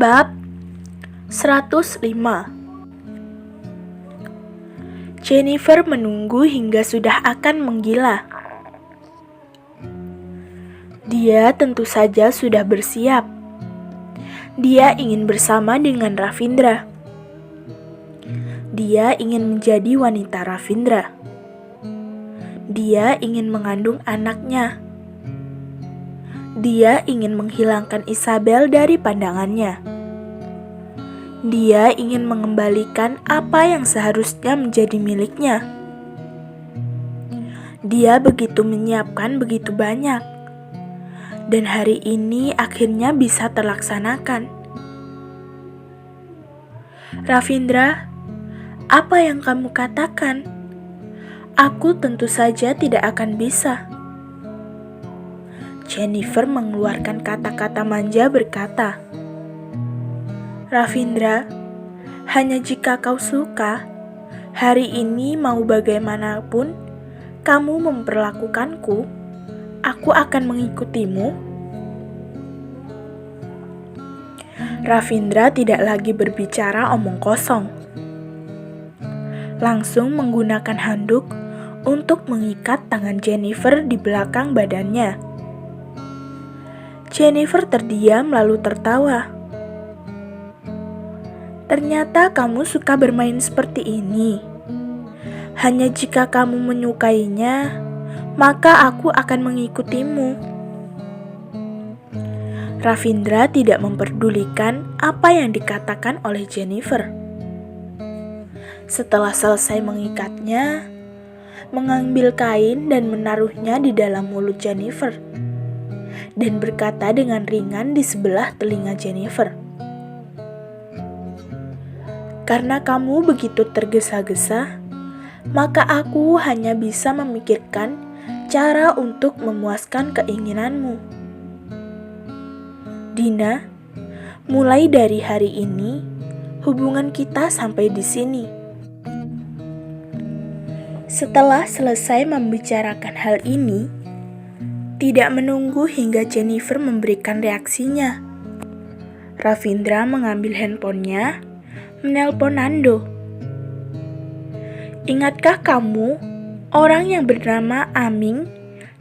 Bab 105. Jennifer menunggu hingga sudah akan menggila. Dia tentu saja sudah bersiap. Dia ingin bersama dengan Ravindra. Dia ingin menjadi wanita Ravindra. Dia ingin mengandung anaknya. Dia ingin menghilangkan Isabel dari pandangannya. Dia ingin mengembalikan apa yang seharusnya menjadi miliknya. Dia begitu menyiapkan begitu banyak. Dan hari ini akhirnya bisa terlaksanakan. Ravindra, apa yang kamu katakan? Aku tentu saja tidak akan bisa. Jennifer mengeluarkan kata-kata manja berkata, Ravindra, hanya jika kau suka, hari ini mau bagaimanapun kamu memperlakukanku, aku akan mengikutimu. Ravindra tidak lagi berbicara omong kosong. Langsung menggunakan handuk untuk mengikat tangan Jennifer di belakang badannya. Jennifer terdiam lalu tertawa. Ternyata kamu suka bermain seperti ini. Hanya jika kamu menyukainya, maka aku akan mengikutimu. Ravindra tidak memperdulikan apa yang dikatakan oleh Jennifer. Setelah selesai mengikatnya, mengambil kain dan menaruhnya di dalam mulut Jennifer, dan berkata dengan ringan di sebelah telinga Jennifer, karena kamu begitu tergesa-gesa, maka aku hanya bisa memikirkan cara untuk memuaskan keinginanmu. Dina, mulai dari hari ini, hubungan kita sampai di sini. Setelah selesai membicarakan hal ini, tidak menunggu hingga Jennifer memberikan reaksinya, Ravindra mengambil handphonenya, menelpon Nando. Ingatkah kamu orang yang bernama Aming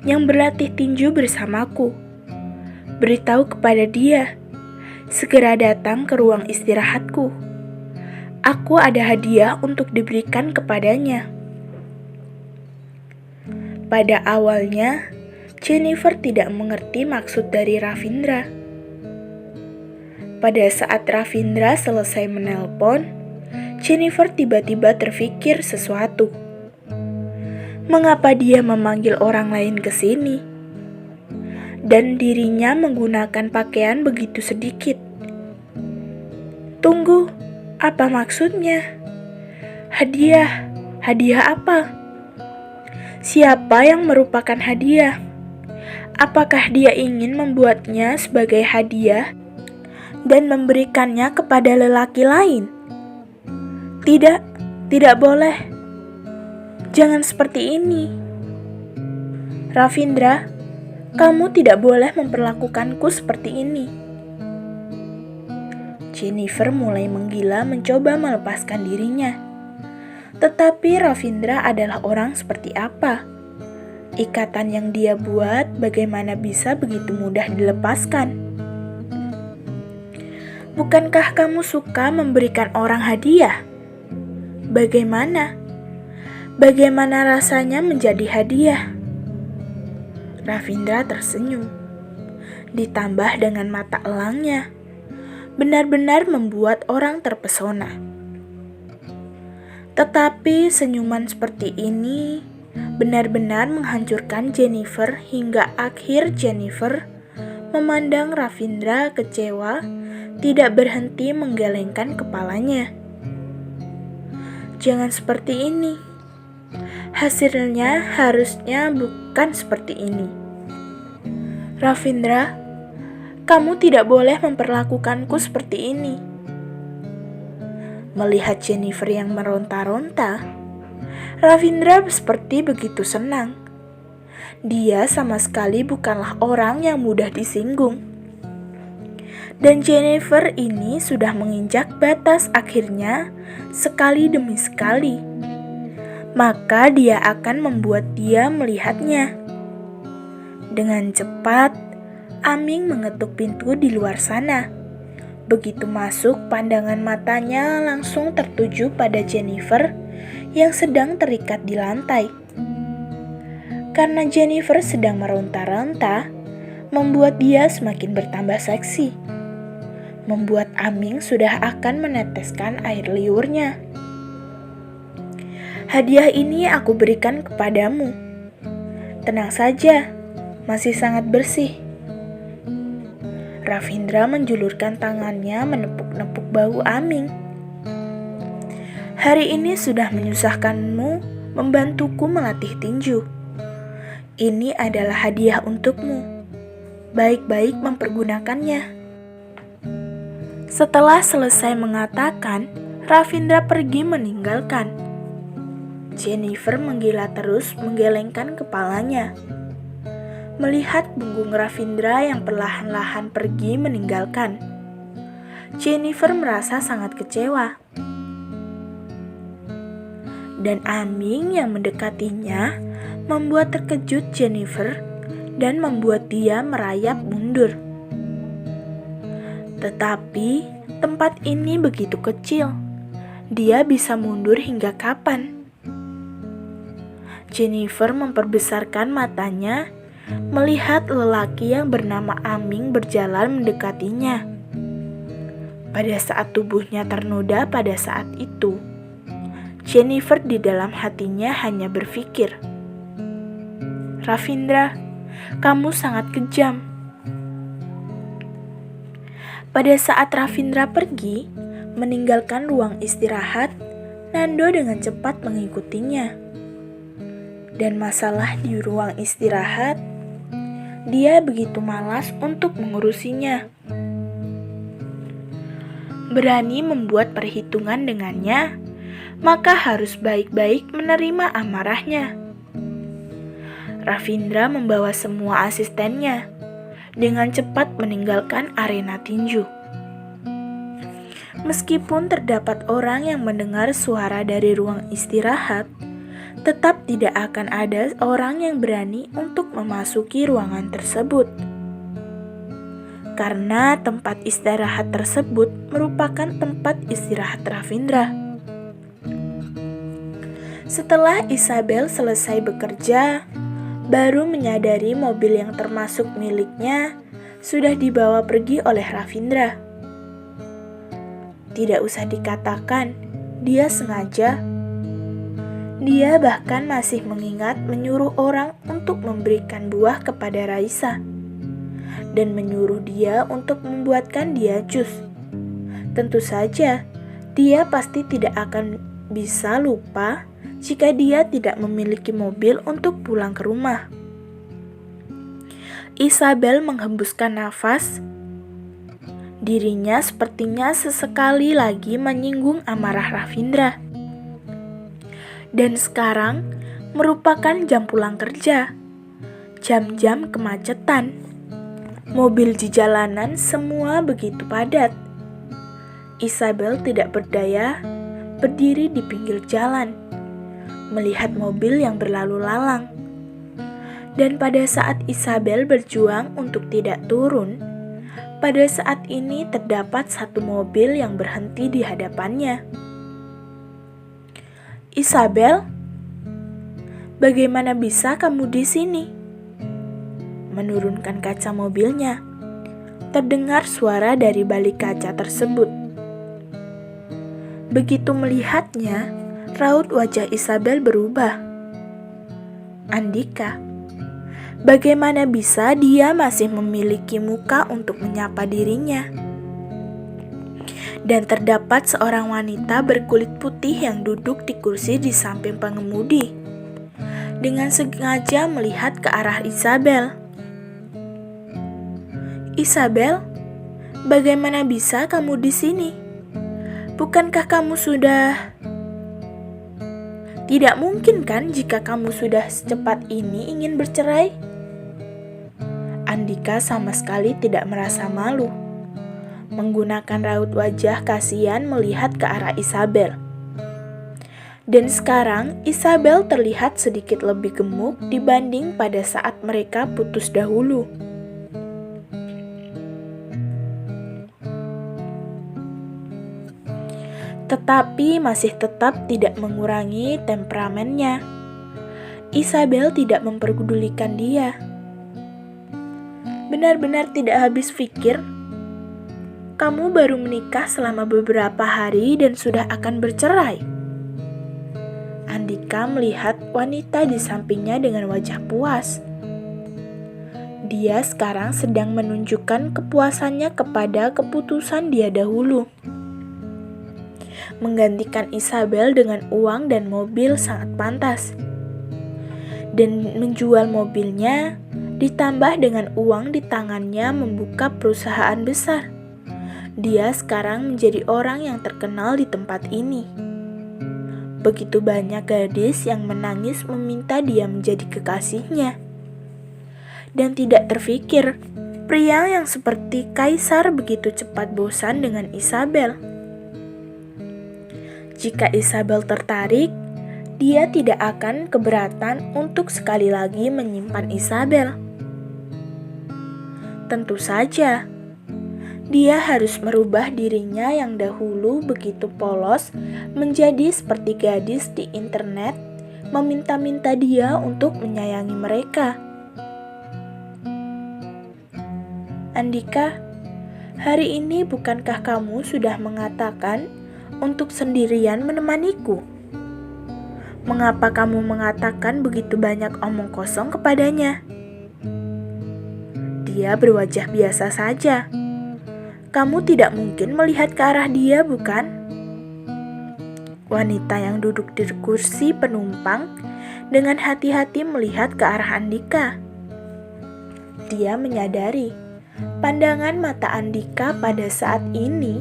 yang berlatih tinju bersamaku? Beritahu kepada dia, segera datang ke ruang istirahatku. Aku ada hadiah untuk diberikan kepadanya. Pada awalnya, Jennifer tidak mengerti maksud dari Ravindra. Pada saat Ravindra selesai menelpon, Jennifer tiba-tiba terfikir sesuatu. Mengapa dia memanggil orang lain ke sini? Dan dirinya menggunakan pakaian begitu sedikit. Tunggu, apa maksudnya? Hadiah apa? Siapa yang merupakan hadiah? Apakah dia ingin membuatnya sebagai hadiah dan memberikannya kepada lelaki lain? Tidak boleh. Jangan seperti ini. Ravindra, kamu tidak boleh memperlakukanku seperti ini. Jennifer mulai menggila mencoba melepaskan dirinya. Tetapi Ravindra adalah orang seperti apa? Ikatan yang dia buat bagaimana bisa begitu mudah dilepaskan? Bukankah kamu suka memberikan orang hadiah? Bagaimana? Bagaimana rasanya menjadi hadiah? Ravindra tersenyum. Ditambah dengan mata elangnya, benar-benar membuat orang terpesona. Tetapi senyuman seperti ini benar-benar menghancurkan Jennifer hingga akhir Jennifer memandang Ravindra kecewa, tidak berhenti menggelengkan kepalanya. Jangan seperti ini. Hasilnya harusnya bukan seperti ini. Ravindra, kamu tidak boleh memperlakukanku seperti ini. Melihat Jennifer yang meronta-ronta, Ravindra seperti begitu senang. Dia sama sekali bukanlah orang yang mudah disinggung. Dan Jennifer ini sudah menginjak batas akhirnya sekali demi sekali. Maka dia akan membuat dia melihatnya. Dengan cepat, Aming mengetuk pintu di luar sana. Begitu masuk, pandangan matanya langsung tertuju pada Jennifer yang sedang terikat di lantai. Karena Jennifer sedang meronta-ronta, membuat dia semakin bertambah seksi. Membuat Aming sudah akan meneteskan air liurnya. Hadiah ini aku berikan kepadamu. Tenang saja, masih sangat bersih. Ravindra menjulurkan tangannya menepuk-nepuk bahu Aming. Hari ini sudah menyusahkanmu membantuku melatih tinju. Ini adalah hadiah untukmu. Baik-baik mempergunakannya. Setelah selesai mengatakan, Ravindra pergi meninggalkan. Jennifer menggila terus menggelengkan kepalanya. Melihat punggung Ravindra yang perlahan-lahan pergi meninggalkan. Jennifer merasa sangat kecewa. Dan Aming yang mendekatinya membuat terkejut Jennifer dan membuat dia merayap mundur. Tetapi tempat ini begitu kecil. Dia bisa mundur hingga kapan? Jennifer memperbesarkan matanya melihat lelaki yang bernama Aming berjalan mendekatinya. Pada saat tubuhnya ternoda pada saat itu, Jennifer di dalam hatinya hanya berpikir, Ravindra, kamu sangat kejam. Pada saat Ravindra pergi, meninggalkan ruang istirahat, Nando dengan cepat mengikutinya. Dan masalah di ruang istirahat, dia begitu malas untuk mengurusinya. Berani membuat perhitungan dengannya, maka harus baik-baik menerima amarahnya. Ravindra membawa semua asistennya dengan cepat meninggalkan arena tinju. Meskipun terdapat orang yang mendengar suara dari ruang istirahat, tetap tidak akan ada orang yang berani untuk memasuki ruangan tersebut. Karena tempat istirahat tersebut merupakan tempat istirahat Ravindra. Setelah Isabel selesai bekerja, baru menyadari mobil yang termasuk miliknya sudah dibawa pergi oleh Ravindra. Tidak usah dikatakan, dia sengaja. Dia bahkan masih mengingat menyuruh orang untuk memberikan buah kepada Raisa dan menyuruh dia untuk membuatkan dia jus. Tentu saja, dia pasti tidak akan bisa lupa jika dia tidak memiliki mobil untuk pulang ke rumah. Isabel menghembuskan nafas. Dirinya sepertinya sesekali lagi menyinggung amarah Ravindra. Dan sekarang merupakan jam pulang kerja, jam-jam kemacetan. Mobil di jalanan semua begitu padat. Isabel tidak berdaya, berdiri di pinggir jalan, melihat mobil yang berlalu lalang. Dan pada saat Isabel berjuang untuk tidak turun, pada saat ini terdapat satu mobil yang berhenti di hadapannya. Isabel, bagaimana bisa kamu di sini? Menurunkan kaca mobilnya, terdengar suara dari balik kaca tersebut. Begitu melihatnya, raut wajah Isabel berubah. Andika, bagaimana bisa dia masih memiliki muka untuk menyapa dirinya? Dan terdapat seorang wanita berkulit putih yang duduk di kursi di samping pengemudi, dengan sengaja melihat ke arah Isabel. Isabel, bagaimana bisa kamu di sini? Bukankah kamu sudah... Tidak mungkin kan jika kamu sudah secepat ini ingin bercerai? Andika sama sekali tidak merasa malu. menggunakan raut wajah kasihan melihat ke arah Isabel. Dan sekarang Isabel terlihat sedikit lebih gemuk dibanding pada saat mereka putus dahulu. Tetapi masih tetap tidak mengurangi temperamennya. Isabel tidak memperdulikan dia. Benar-benar tidak habis pikir. Kamu baru menikah selama beberapa hari dan sudah akan bercerai. Andika melihat wanita di sampingnya dengan wajah puas. Dia sekarang sedang menunjukkan kepuasannya kepada keputusan dia dahulu. Menggantikan Isabel dengan uang dan mobil sangat pantas. Dan menjual mobilnya ditambah dengan uang di tangannya membuka perusahaan besar. Dia sekarang menjadi orang yang terkenal di tempat ini. Begitu banyak gadis yang menangis meminta dia menjadi kekasihnya. Dan tidak terfikir, pria yang seperti kaisar begitu cepat bosan dengan Isabel. Jika Isabel tertarik, dia tidak akan keberatan untuk sekali lagi menyimpan Isabel. Tentu saja, dia harus merubah dirinya yang dahulu begitu polos menjadi seperti gadis di internet, meminta-minta dia untuk menyayangi mereka. Andika, hari ini bukankah kamu sudah mengatakan untuk sendirian menemaniku? Mengapa kamu mengatakan begitu banyak omong kosong kepadanya? Dia berwajah biasa saja. Kamu tidak mungkin melihat ke arah dia, bukan? Wanita yang duduk di kursi penumpang dengan hati-hati melihat ke arah Andika. Dia menyadari pandangan mata Andika pada saat ini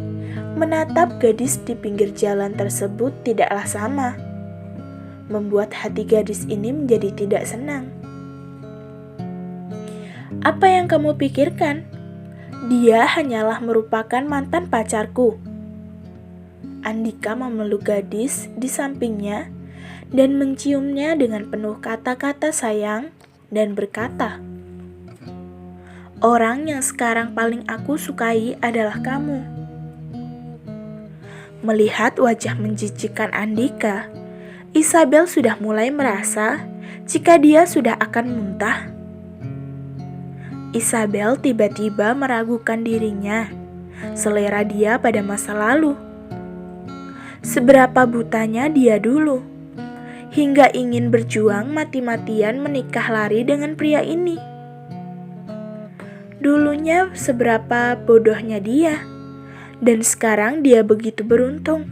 menatap gadis di pinggir jalan tersebut tidaklah sama. Membuat hati gadis ini menjadi tidak senang. Apa yang kamu pikirkan? Dia hanyalah merupakan mantan pacarku. Andika memeluk gadis di sampingnya dan menciumnya dengan penuh kata-kata sayang dan berkata, "Orang yang sekarang paling aku sukai adalah kamu." Melihat wajah menjijikkan Andika, Isabel sudah mulai merasa jika dia sudah akan muntah. Isabel tiba-tiba meragukan dirinya, selera dia pada masa lalu. Seberapa butanya dia dulu, hingga ingin berjuang mati-matian menikah lari dengan pria ini. Dulunya seberapa bodohnya dia. Dan sekarang dia begitu beruntung.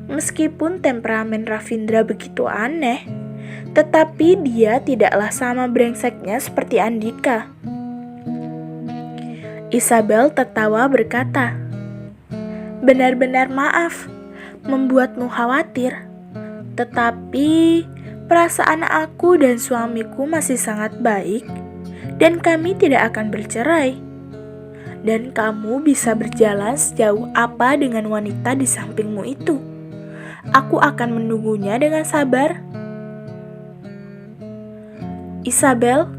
Meskipun temperamen Ravindra begitu aneh, tetapi dia tidaklah sama brengseknya seperti Andika. Isabel tertawa berkata, "Benar-benar maaf, membuatmu khawatir. Tetapi perasaan aku dan suamiku masih sangat baik, dan kami tidak akan bercerai. Dan kamu bisa berjalan sejauh apa dengan wanita di sampingmu itu. Aku akan menunggunya dengan sabar." Isabel,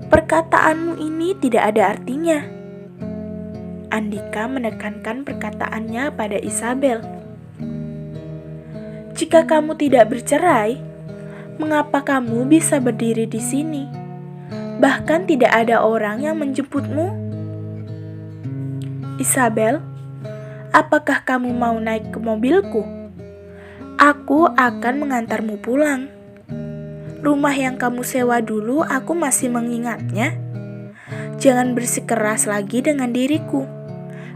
perkataanmu ini tidak ada artinya. Andika menekankan perkataannya pada Isabel. Jika kamu tidak bercerai, mengapa kamu bisa berdiri di sini? Bahkan tidak ada orang yang menjemputmu. Isabel, apakah kamu mau naik ke mobilku? Aku akan mengantarmu pulang. Rumah yang kamu sewa dulu aku masih mengingatnya. Jangan bersikeras lagi dengan diriku.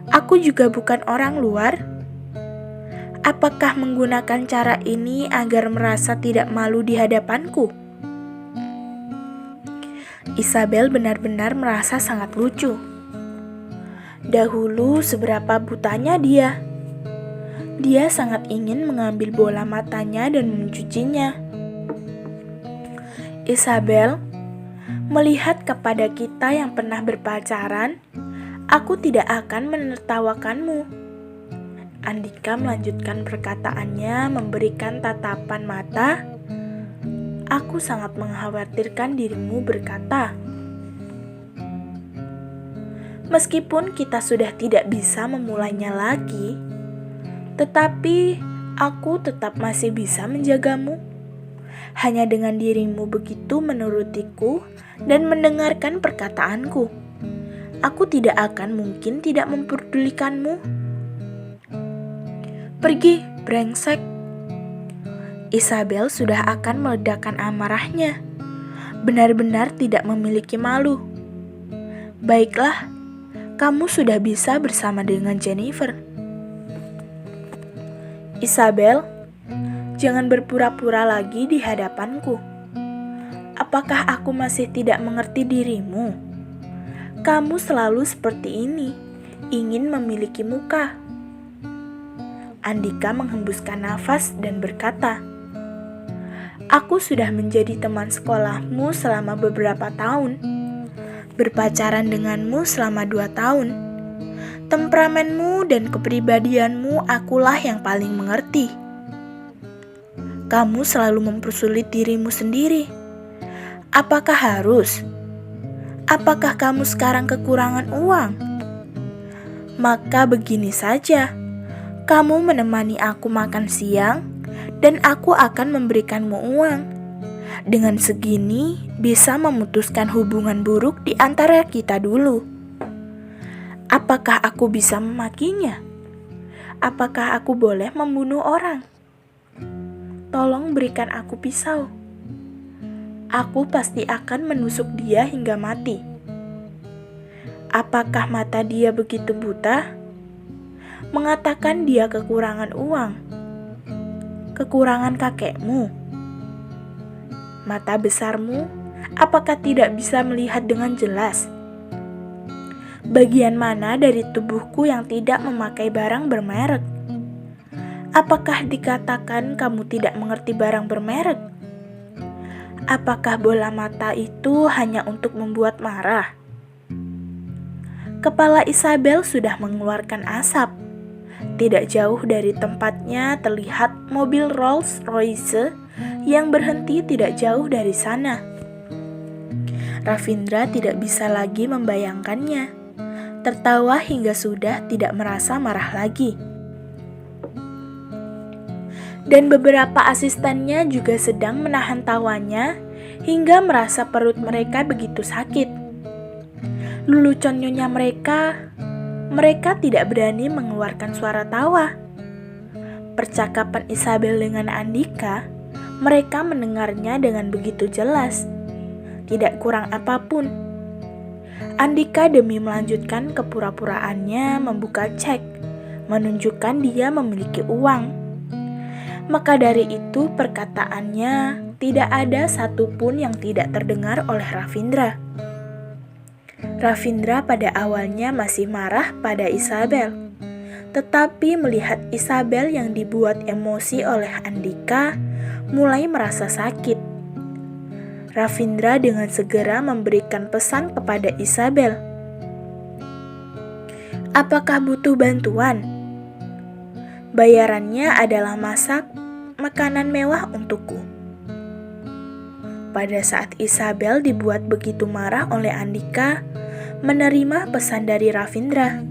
Aku juga bukan orang luar. Apakah menggunakan cara ini agar merasa tidak malu di hadapanku? Isabel benar-benar merasa sangat lucu. Dahulu seberapa butanya dia. Dia sangat ingin mengambil bola matanya dan mencucinya. Isabel, melihat kepada kita yang pernah berpacaran, Aku tidak akan menertawakanmu. Andika melanjutkan perkataannya memberikan tatapan mata. Aku sangat mengkhawatirkan dirimu berkata. Meskipun kita sudah tidak bisa memulainya lagi, tetapi aku tetap masih bisa menjagamu. Hanya dengan dirimu begitu menurutiku dan mendengarkan perkataanku, aku tidak akan mungkin tidak memperdulikanmu. Pergi, brengsek. Isabel sudah akan meledakkan amarahnya. Benar-benar tidak memiliki malu. Baiklah, kamu sudah bisa bersama dengan Jennifer. Isabel, jangan berpura-pura lagi di hadapanku. Apakah aku masih tidak mengerti dirimu? Kamu selalu seperti ini, ingin memiliki muka. Andika menghembuskan nafas dan berkata, aku sudah menjadi teman sekolahmu selama beberapa tahun. Berpacaran denganmu selama 2 tahun. Temperamenmu dan kepribadianmu akulah yang paling mengerti. Kamu selalu mempersulit dirimu sendiri. Apakah harus? Apakah kamu sekarang kekurangan uang? Maka begini saja. Kamu menemani aku makan siang dan aku akan memberikanmu uang. Dengan segini bisa memutuskan hubungan buruk di antara kita dulu. Apakah aku bisa memakinya? Apakah aku boleh membunuh orang? Tolong berikan aku pisau. Aku pasti akan menusuk dia hingga mati. Apakah mata dia begitu buta? Mengatakan dia kekurangan uang. Kekurangan kakekmu. Mata besarmu, apakah tidak bisa melihat dengan jelas? Bagian mana dari tubuhku yang tidak memakai barang bermerek? Apakah dikatakan kamu tidak mengerti barang bermerek? Apakah bola mata itu hanya untuk membuat marah? Kepala Isabel sudah mengeluarkan asap. Tidak jauh dari tempatnya terlihat mobil Rolls Royce yang berhenti tidak jauh dari sana. Ravindra tidak bisa lagi membayangkannya. Tertawa hingga sudah tidak merasa marah lagi. Dan beberapa asistennya juga sedang menahan tawanya hingga merasa perut mereka begitu sakit. Lelucon nyonya mereka tidak berani mengeluarkan suara tawa. Percakapan Isabel dengan Andika, mereka mendengarnya dengan begitu jelas. Tidak kurang apapun. Andika demi melanjutkan kepura-puraannya membuka cek, menunjukkan dia memiliki uang. Maka dari itu perkataannya tidak ada satupun yang tidak terdengar oleh Ravindra. Ravindra pada awalnya masih marah pada Isabel, tetapi melihat Isabel yang dibuat emosi oleh Andika, mulai merasa sakit. Ravindra dengan segera memberikan pesan kepada Isabel. Apakah butuh bantuan? Bayarannya adalah masak makanan mewah untukku. Pada saat Isabel dibuat begitu marah oleh Andika, menerima pesan dari Ravindra.